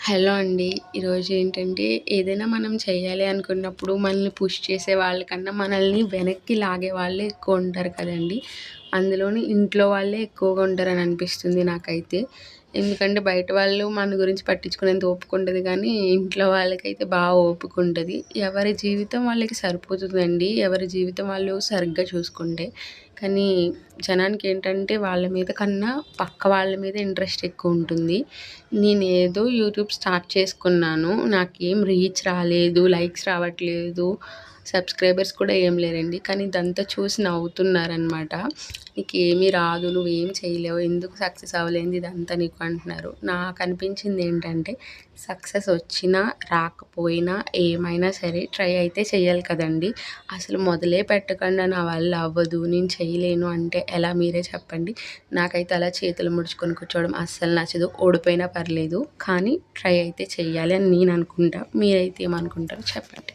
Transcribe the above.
Hello అండి. ఈరోజు ఏంటంటే ఏదైనా మనం చేయాలి అనుకున్నప్పుడు మనల్ని పుష్ చేసే వాళ్ళకన్నా మనల్ని వెనక్కి లాగే వాళ్ళే ఎక్కువ ఉంటారు కదండీ! అందులోని ఇంట్లో వాళ్ళే ఎక్కువగా ఉంటారని అనిపిస్తుంది నాకైతే. ఎందుకంటే బయట వాళ్ళు మన గురించి పట్టించుకునేంత ఓపిక ఉండదు గానీ, ఇంట్లో వాళ్ళకైతే ఓపిక ఉంటది. ఎవరి జీవితం వాళ్ళకి సరిపోతుందండి. ఎవరి జీవితం వాళ్ళు సరిగ్గా చూసుకుంటే. కానీ జనానికేంటంటే వాళ్ళ మీద కన్నా పక్క వాళ్ళ మీద ఇంట్రెస్ట్ ఎక్కువుంటుంది. నేనేదో యూట్యూబ్ స్టార్ట్ చేసుకున్నాను. నాకేం రీచ్ రాలేదు, లైక్స్ రావట్లేదు, సబ్స్క్రైబర్స్ కూడా ఏం లేరండి. కానీ ఇదంతా చూసి నవ్వుతున్నారనమాట. "నీకేమీ రాదు, నువ్వేం చేయలేవు, ఎందుకు సక్సెస్ అవ్వలేనిది ఇదంతా నీకు" అంటున్నారు. నాకనిపించిందేంటంటే సక్సెస్ వచ్చినా, రాకపోయినా, ఏమైనా సరే ట్రై అయితే చెయ్యాలి కదండీ! అసలు మొదలే పెట్టకుండా నా వల్ల అవ్వదు, నేను చేయలేను అంటే ఎలా మీరే చెప్పండి. నాకైతే అలా చేతులు ముడుచుకొని కూర్చోవడం అస్సలు నచ్చదు. ఓడిపోయినా పర్లేదు కానీ ట్రై అయితే చెయ్యాలి అని నేను అనుకుంటా. మీరైతే ఏమనుకుంటారో చెప్పండి.